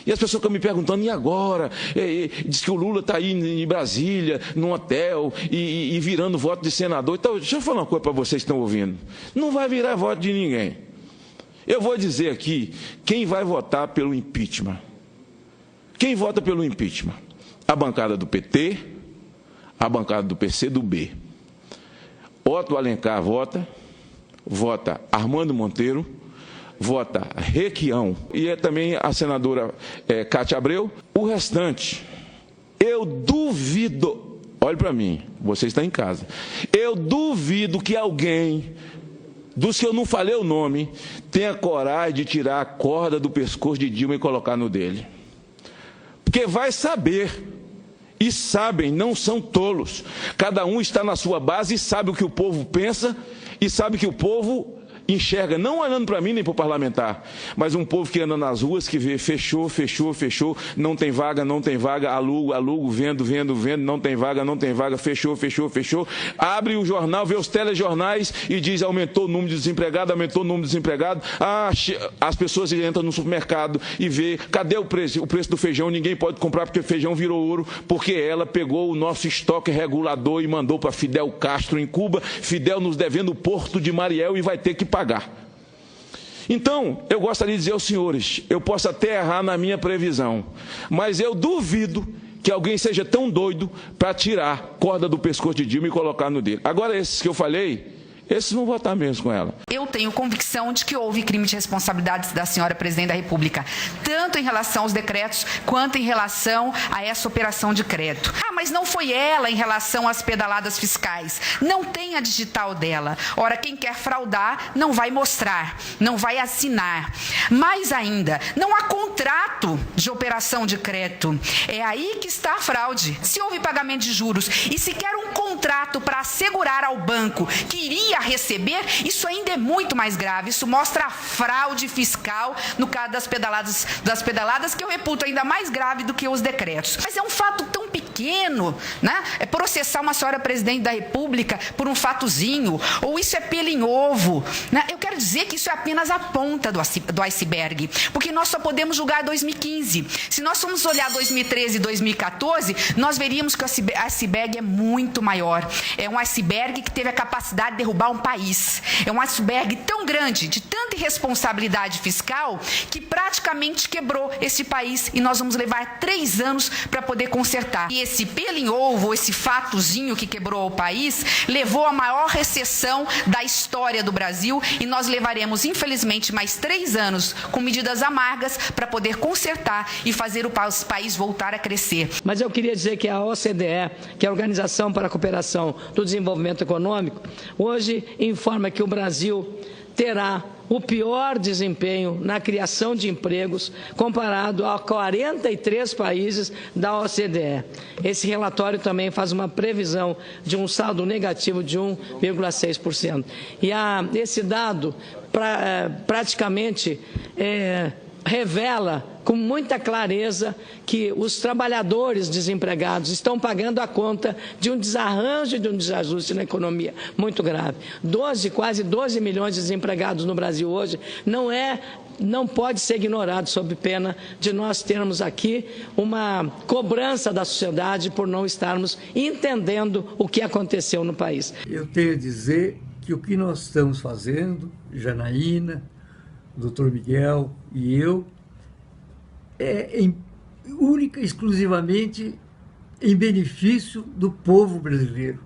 E as pessoas ficam me perguntando, e agora? Diz que o Lula está aí em Brasília, num hotel, e virando voto de senador. Então, deixa eu falar uma coisa para vocês que estão ouvindo. Não vai virar voto de ninguém. Eu vou dizer aqui quem vai votar pelo impeachment. Quem vota pelo impeachment? A bancada do PT, a bancada do PCdoB. Otto Alencar vota Armando Monteiro, vota Requião e também a senadora Cátia Abreu. O restante, eu duvido, olhe para mim, você está em casa, eu duvido que alguém, dos que eu não falei o nome, tenha coragem de tirar a corda do pescoço de Dilma e colocar no dele. Porque vai saber, e sabem, não são tolos. Cada um está na sua base e sabe o que o povo pensa e sabe que o povo enxerga, não olhando para mim nem para o parlamentar, mas um povo que anda nas ruas, que vê, fechou, não tem vaga, alugo, vendo, não tem vaga, fechou, abre o jornal, vê os telejornais e diz, aumentou o número de desempregados, as pessoas entram no supermercado e vê, cadê o preço do feijão, ninguém pode comprar porque o feijão virou ouro, porque ela pegou o nosso estoque regulador e mandou para Fidel Castro em Cuba, Fidel nos devendo o Porto de Mariel e vai ter que pagar. Então, eu gostaria de dizer aos senhores, eu posso até errar na minha previsão, mas eu duvido que alguém seja tão doido para tirar a corda do pescoço de Dilma e colocar no dele. Agora, esses que eu falei, esses vão votar mesmo com ela. Eu tenho convicção de que houve crime de responsabilidade da senhora Presidente da República, tanto em relação aos decretos, quanto em relação a essa operação de crédito. Mas não foi ela em relação às pedaladas fiscais. Não tem a digital dela. Ora, quem quer fraudar não vai mostrar, não vai assinar. Mais ainda, não há contrato de operação de crédito. É aí que está a fraude. Se houve pagamento de juros e sequer um contrato para assegurar ao banco que iria a receber, isso ainda é muito mais grave. Isso mostra a fraude fiscal no caso das pedaladas, que eu reputo ainda mais grave do que os decretos. Mas é um fato tão pequeno, né? É processar uma senhora Presidente da República por um fatozinho, ou isso é pelo em ovo, né? Eu quero dizer que isso é apenas a ponta do iceberg, porque nós só podemos julgar 2015. Se nós formos olhar 2013 e 2014, nós veríamos que o iceberg é muito maior. É um iceberg que teve a capacidade de derrubar um país. É um iceberg tão grande, de tanta irresponsabilidade fiscal, que praticamente quebrou esse país e nós vamos levar 3 anos para poder consertar. E esse pelo em ovo, esse fatozinho que quebrou o país, levou à maior recessão da história do Brasil e nós levaremos, infelizmente, mais 3 anos com medidas amargas para poder consertar e fazer o país voltar a crescer. Mas eu queria dizer que a OCDE, que é a Organização para a Cooperação do Desenvolvimento Econômico, hoje informa que o Brasil terá o pior desempenho na criação de empregos comparado a 43 países da OCDE. Esse relatório também faz uma previsão de um saldo negativo de 1,6%. E esse dado praticamente revela com muita clareza que os trabalhadores desempregados estão pagando a conta de um desarranjo, de um desajuste na economia muito grave. Quase 12 milhões de desempregados no Brasil hoje não pode ser ignorado sob pena de nós termos aqui uma cobrança da sociedade por não estarmos entendendo o que aconteceu no país. Eu tenho a dizer que o que nós estamos fazendo, Janaína, Dr. Miguel e eu, única e exclusivamente em benefício do povo brasileiro,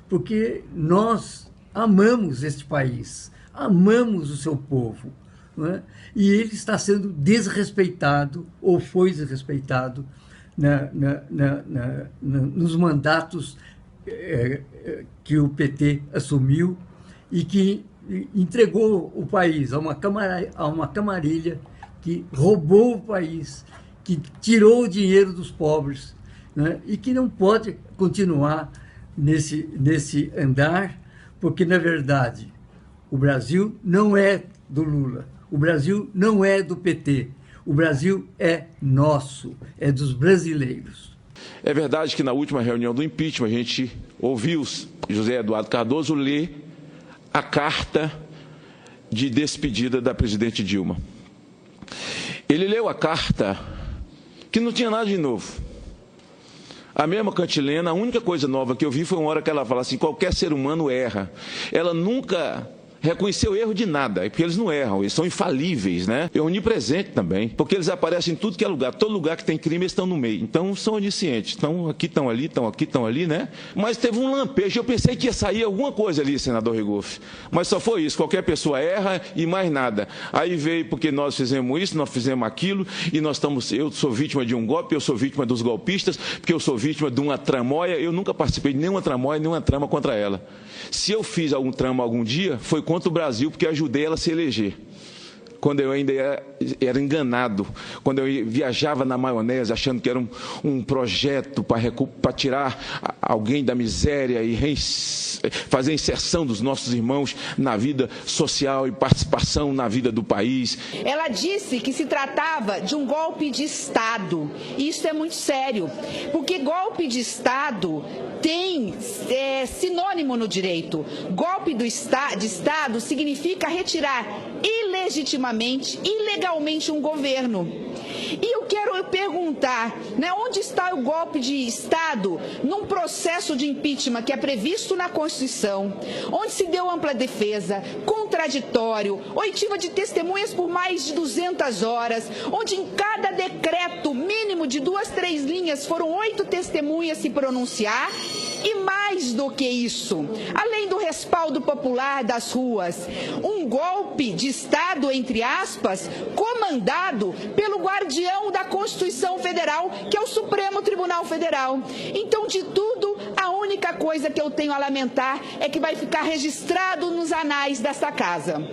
porque nós amamos este país, amamos o seu povo, não é? E ele está sendo desrespeitado, ou foi desrespeitado, nos mandatos que o PT assumiu e que entregou o país a uma camarilha que roubou o país, que tirou o dinheiro dos pobres, né? E que não pode continuar nesse andar, porque, na verdade, o Brasil não é do Lula, o Brasil não é do PT, o Brasil é nosso, é dos brasileiros. É verdade que na última reunião do impeachment a gente ouviu José Eduardo Cardoso ler a carta de despedida da presidente Dilma. Ele leu a carta que não tinha nada de novo. A mesma Cantilena, a única coisa nova que eu vi foi uma hora que ela fala assim, qualquer ser humano erra. Ela nunca reconheceu erro de nada, porque eles não erram, eles são infalíveis, né? É onipresente também, porque eles aparecem em tudo que é lugar, todo lugar que tem crime eles estão no meio, então são oniscientes, estão aqui, estão ali, estão aqui, estão ali, né? Mas teve um lampejo, eu pensei que ia sair alguma coisa ali, senador Rigoff, mas só foi isso, qualquer pessoa erra e mais nada. Aí veio porque nós fizemos isso, nós fizemos aquilo, e nós estamos, eu sou vítima de um golpe, eu sou vítima dos golpistas, porque eu sou vítima de uma tramóia, eu nunca participei de nenhuma tramóia, nenhuma trama contra ela. Se eu fiz algum trama algum dia, foi contra o Brasil, porque ajudei ela a se eleger. Quando eu ainda era enganado, quando eu viajava na maionese, achando que era um projeto para tirar alguém da miséria e fazer a inserção dos nossos irmãos na vida social e participação na vida do país. Ela disse que se tratava de um golpe de Estado. E isso é muito sério, porque golpe de Estado tem sinônimo no direito. Golpe de Estado significa retirar ilegalmente um governo. E eu quero perguntar, né, onde está o golpe de Estado num processo de impeachment que é previsto na Constituição, onde se deu ampla defesa, contraditório, oitiva de testemunhas por mais de 200 horas, onde em cada decreto mínimo de 2, 3 linhas foram 8 testemunhas se pronunciar. E mais do que isso, além do respaldo popular das ruas, um golpe de Estado, entre aspas, comandado pelo guardião da Constituição Federal, que é o Supremo Tribunal Federal. Então, de tudo, a única coisa que eu tenho a lamentar é que vai ficar registrado nos anais desta casa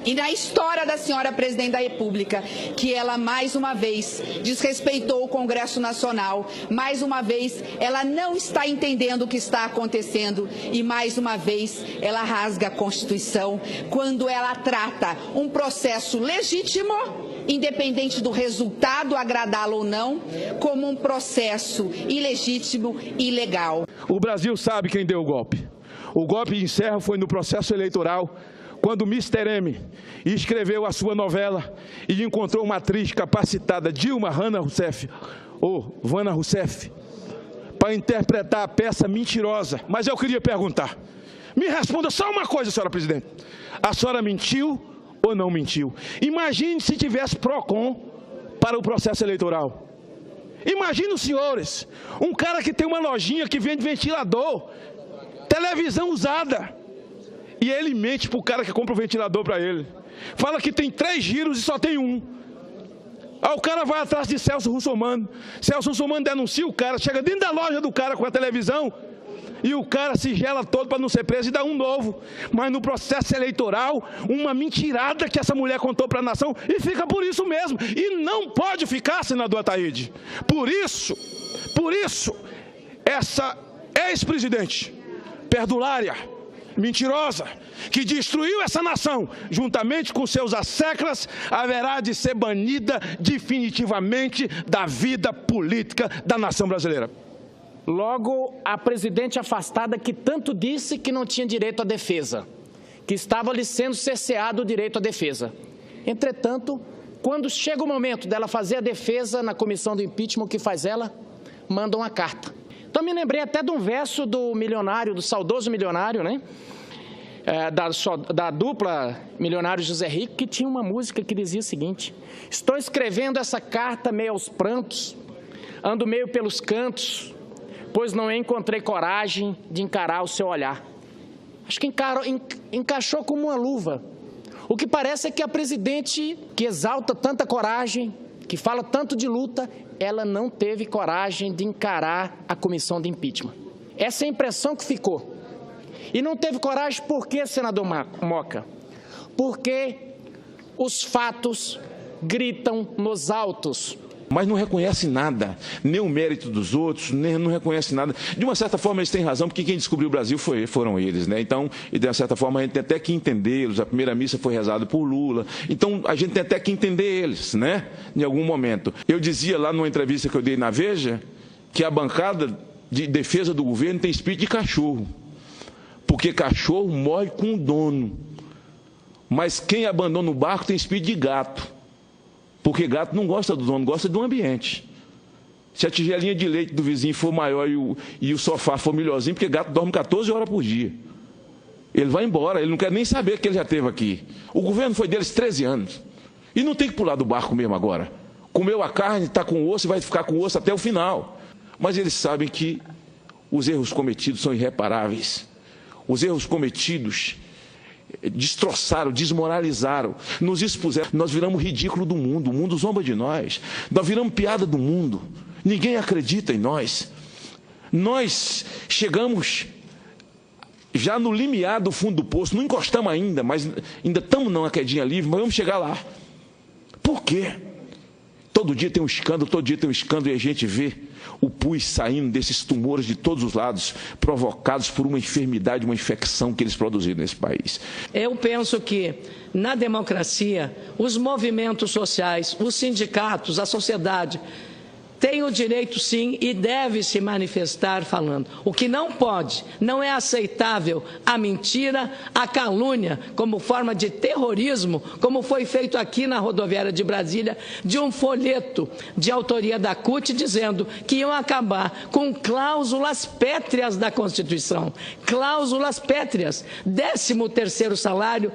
e na história da senhora presidente da República, que ela mais uma vez desrespeitou o Congresso Nacional, mais uma vez ela não está entendendo o que está acontecendo e mais uma vez ela rasga a Constituição quando ela trata um processo legítimo, independente do resultado agradá-lo ou não, como um processo ilegítimo e ilegal. O Brasil sabe quem deu o golpe. O golpe de encerro foi no processo eleitoral, quando Mr. M escreveu a sua novela e encontrou uma atriz capacitada, Dilma Hanna Rousseff, ou Vanna Rousseff, para interpretar a peça Mentirosa. Mas eu queria perguntar, me responda só uma coisa, senhora presidente, a senhora mentiu ou não mentiu? Imagine se tivesse PROCON para o processo eleitoral. Imagine os senhores, um cara que tem uma lojinha que vende ventilador, televisão usada, e ele mente para o cara que compra o ventilador para ele. Fala que tem 3 giros e só tem um. Aí o cara vai atrás de Celso Russomano. Celso Russomano denuncia o cara, chega dentro da loja do cara com a televisão e o cara se gela todo para não ser preso e dá um novo. Mas no processo eleitoral, uma mentirada que essa mulher contou para a nação e fica por isso mesmo. E não pode ficar, senador Ataíde. Por isso, essa ex-presidente perdulária, mentirosa, que destruiu essa nação, juntamente com seus asseclas, haverá de ser banida definitivamente da vida política da nação brasileira. Logo, a presidente afastada que tanto disse que não tinha direito à defesa, que estava lhe sendo cerceado o direito à defesa. Entretanto, quando chega o momento dela fazer a defesa na comissão do impeachment, o que faz ela? Manda uma carta. Então, me lembrei até de um verso do milionário, do saudoso milionário, né? Da dupla Milionário José Rico, que tinha uma música que dizia o seguinte: estou escrevendo essa carta meio aos prantos, ando meio pelos cantos, pois não encontrei coragem de encarar o seu olhar. Acho que encaixou como uma luva. O que parece é que a presidente, que exalta tanta coragem, que fala tanto de luta, ela não teve coragem de encarar a comissão de impeachment. Essa é a impressão que ficou. E não teve coragem por quê, senador Moca? Porque os fatos gritam nos autos. Mas não reconhece nada, nem o mérito dos outros, nem não reconhece nada. De uma certa forma, eles têm razão, porque quem descobriu o Brasil foram eles, né? Então, e de uma certa forma, a gente tem até que entendê-los. A primeira missa foi rezada por Lula. Então, a gente tem até que entender eles, né? Em algum momento. Eu dizia lá numa entrevista que eu dei na Veja, que a bancada de defesa do governo tem espírito de cachorro. Porque cachorro morre com o dono. Mas quem abandona o barco tem espírito de gato. Porque gato não gosta do dono, gosta do ambiente. Se a tigelinha de leite do vizinho for maior e o sofá for melhorzinho, porque gato dorme 14 horas por dia. Ele vai embora, ele não quer nem saber que ele já esteve aqui. O governo foi deles 13 anos. E não tem que pular do barco mesmo agora. Comeu a carne, está com osso e vai ficar com osso até o final. Mas eles sabem que os erros cometidos são irreparáveis. Os erros cometidos destroçaram, desmoralizaram, nos expuseram. Nós viramos ridículo do mundo, o mundo zomba de nós. Nós viramos piada do mundo. Ninguém acredita em nós. Nós chegamos já no limiar do fundo do poço, não encostamos ainda, mas ainda estamos numa quedinha livre, mas vamos chegar lá. Por quê? Todo dia tem um escândalo, e a gente vê o pus saindo desses tumores de todos os lados, provocados por uma enfermidade, uma infecção que eles produziram nesse país. Eu penso que, na democracia, os movimentos sociais, os sindicatos, a sociedade, tem o direito, sim, e deve se manifestar falando. O que não pode, não é aceitável a mentira, a calúnia, como forma de terrorismo, como foi feito aqui na rodoviária de Brasília, de um folheto de autoria da CUT dizendo que iam acabar com cláusulas pétreas da Constituição. Cláusulas pétreas, 13º salário,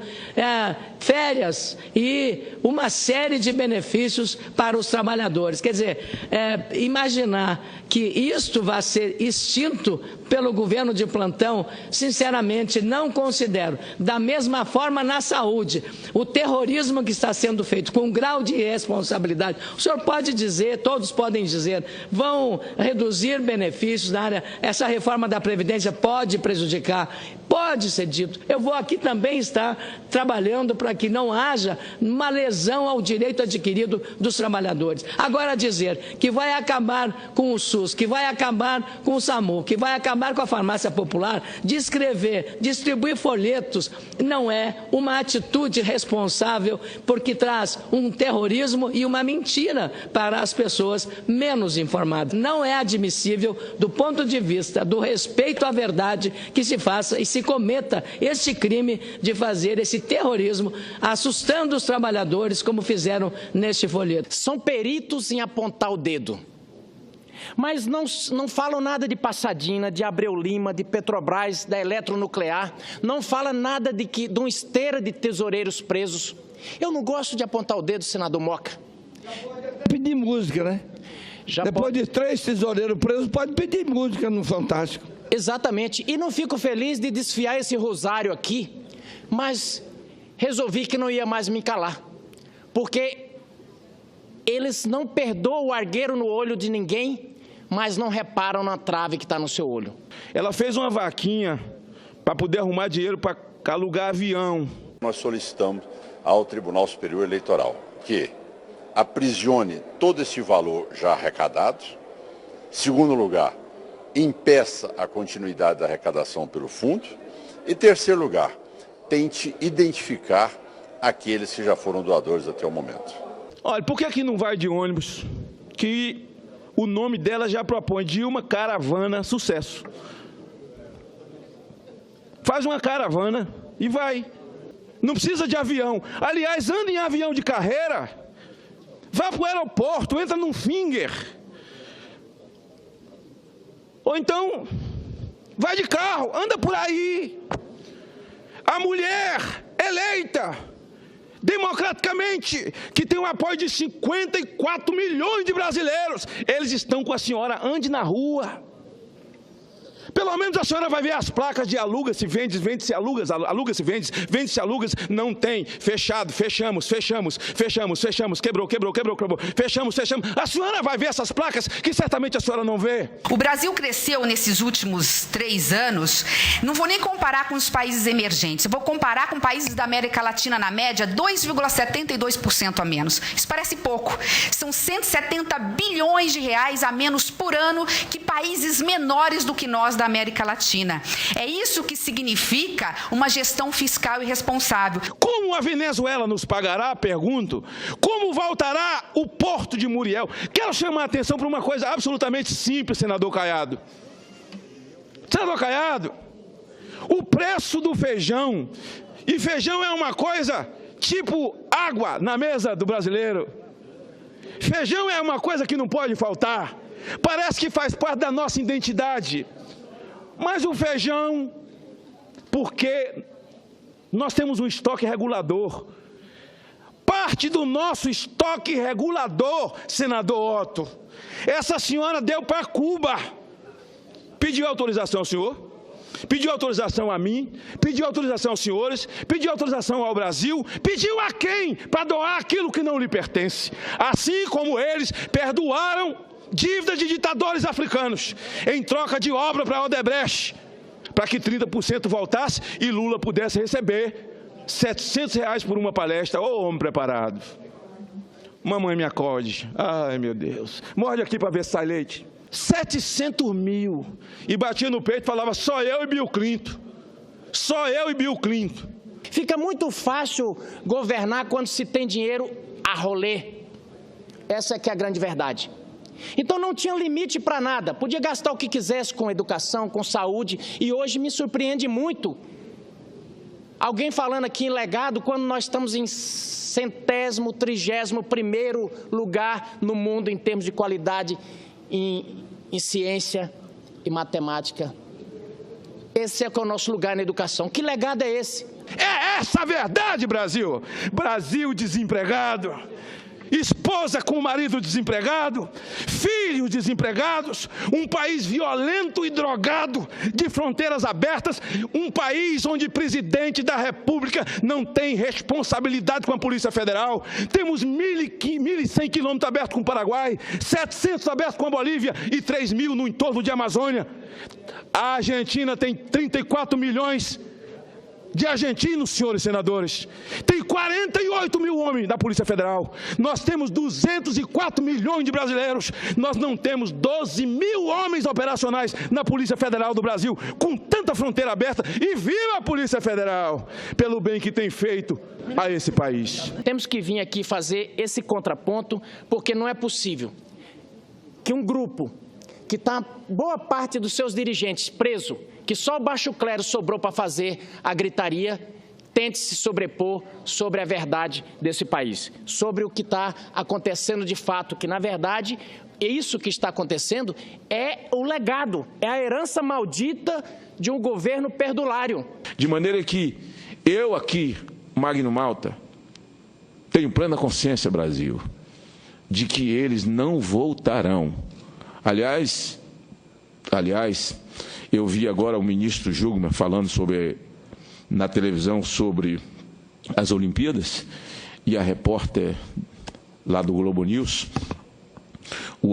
férias e uma série de benefícios para os trabalhadores. Quer dizer, imaginar que isto vai ser extinto pelo governo de plantão, sinceramente, não considero. Da mesma forma, na saúde, o terrorismo que está sendo feito com um grau de responsabilidade, o senhor pode dizer, todos podem dizer, vão reduzir benefícios na área, essa reforma da Previdência pode prejudicar, pode ser dito. Eu vou aqui também estar trabalhando para que não haja uma lesão ao direito adquirido dos trabalhadores. Agora dizer que vai acabar com o SUS, que vai acabar com o SAMU, que vai acabar com a farmácia popular, distribuir folhetos, não é uma atitude responsável, porque traz um terrorismo e uma mentira para as pessoas menos informadas. Não é admissível, do ponto de vista do respeito à verdade, que se faça e se cometa este crime de fazer esse terrorismo, assustando os trabalhadores, como fizeram neste folheto. São peritos em apontar o dedo. Mas não falam nada de Passadina, de Abreu Lima, de Petrobras, da Eletronuclear. Não fala nada de uma esteira de tesoureiros presos. Eu não gosto de apontar o dedo, senador Moca. Pedir música, né? Depois de 3 tesoureiros presos, pode pedir música no Fantástico. Exatamente. E não fico feliz de desfiar esse rosário aqui, mas resolvi que não ia mais me calar. Porque eles não perdoam o argueiro no olho de ninguém, mas não reparam na trave que está no seu olho. Ela fez uma vaquinha para poder arrumar dinheiro para alugar avião. Nós solicitamos ao Tribunal Superior Eleitoral que aprisione todo esse valor já arrecadado. Segundo lugar, impeça a continuidade da arrecadação pelo fundo. E terceiro lugar, tente identificar aqueles que já foram doadores até o momento. Olha, por que não vai de ônibus? Que o nome dela já propõe Dilma Caravana Sucesso. Faz uma caravana e vai. Não precisa de avião. Aliás, anda em avião de carreira. Vá para o aeroporto, entra num Finger. Ou então, vai de carro, anda por aí. A mulher eleita democraticamente, que tem um apoio de 54 milhões de brasileiros, eles estão com a senhora, ande na rua. Pelo menos a senhora vai ver as placas de aluga-se, vende-se, aluga-se, vende-se, aluga-se. Não tem, fechado, fechamos, quebrou, fechamos. A senhora vai ver essas placas que certamente a senhora não vê. O Brasil cresceu nesses últimos 3 anos, não vou nem comparar com os países emergentes, eu vou comparar com países da América Latina, na média, 2,72% a menos. Isso parece pouco. São 170 bilhões de reais a menos por ano que países menores do que nós da América Latina. É isso que significa uma gestão fiscal irresponsável. Como a Venezuela nos pagará, pergunto? Como voltará o Porto de Muriel? Quero chamar a atenção para uma coisa absolutamente simples, senador Caiado. Senador Caiado, o preço do feijão, e feijão é uma coisa tipo água na mesa do brasileiro. Feijão é uma coisa que não pode faltar. parece que faz parte da nossa identidade. Mas o feijão, porque nós temos um estoque regulador. Parte do nosso estoque regulador, senador Otto, essa senhora deu para Cuba. Pediu autorização ao senhor? Pediu autorização a mim, pediu autorização aos senhores, pediu autorização ao Brasil, pediu a quem para doar aquilo que não lhe pertence. Assim como eles perdoaram dívidas de ditadores africanos em troca de obra para Odebrecht, para que 30% voltasse e Lula pudesse receber R$700 por uma palestra. Ô, homem preparado. Mamãe me acode. Ai, meu Deus. Morde aqui para ver se sai leite. 700 mil. E batia no peito e falava, só eu e Bill Clinton. Só eu e Bill Clinton. Fica muito fácil governar quando se tem dinheiro a rolê. Essa é que é a grande verdade. Então não tinha limite para nada. Podia gastar o que quisesse com educação, com saúde. E hoje me surpreende muito alguém falando aqui em legado quando nós estamos em 100º, 31º lugar no mundo em termos de qualidade em ciência e matemática. Esse é que é o nosso lugar na educação. Que legado é esse? É essa a verdade, Brasil. Brasil desempregado, esposa com o marido desempregado, filhos desempregados, um país violento e drogado, de fronteiras abertas, um país onde o presidente da República não tem responsabilidade com a Polícia Federal. Temos 1.100 quilômetros abertos com o Paraguai, 700 abertos com a Bolívia e 3.000 no entorno de Amazônia. A Argentina tem 34 milhões de argentinos, senhores senadores. Tem 48 mil homens da Polícia Federal. Nós temos 204 milhões de brasileiros. Nós não temos 12 mil homens operacionais na Polícia Federal do Brasil, com tanta fronteira aberta. E viva a Polícia Federal, pelo bem que tem feito a esse país. Temos que vir aqui fazer esse contraponto, porque não é possível que um grupo que está boa parte dos seus dirigentes preso, que só o baixo clero sobrou para fazer a gritaria, tente se sobrepor sobre a verdade desse país, sobre o que está acontecendo de fato, que na verdade, isso que está acontecendo é o legado, é a herança maldita de um governo perdulário. De maneira que eu aqui, Magno Malta, tenho plena consciência, Brasil, de que eles não voltarão. Aliás, eu vi agora o ministro Jungmann falando na televisão sobre as Olimpíadas, e a repórter lá do Globo News,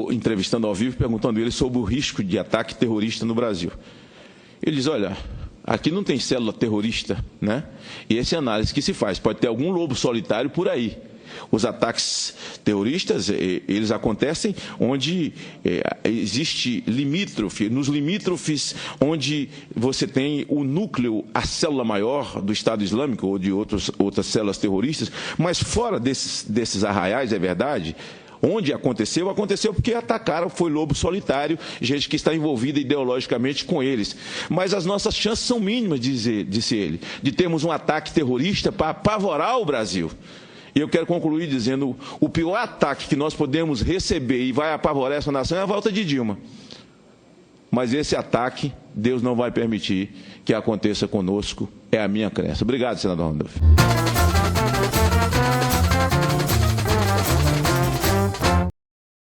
entrevistando ao vivo, perguntando ele sobre o risco de ataque terrorista no Brasil. Ele diz, olha, aqui não tem célula terrorista, né? E essa é a análise que se faz, pode ter algum lobo solitário por aí. Os ataques terroristas, eles acontecem onde existe limítrofe, nos limítrofes onde você tem o núcleo, a célula maior do Estado Islâmico ou de outras células terroristas, mas fora desses arraiais, é verdade, onde aconteceu porque atacaram, foi lobo solitário, gente que está envolvida ideologicamente com eles. Mas as nossas chances são mínimas, disse ele, de termos um ataque terrorista para apavorar o Brasil. E eu quero concluir dizendo, o pior ataque que nós podemos receber e vai apavorar essa nação é a volta de Dilma. Mas esse ataque, Deus não vai permitir que aconteça conosco, é a minha crença. Obrigado, senador Randolph.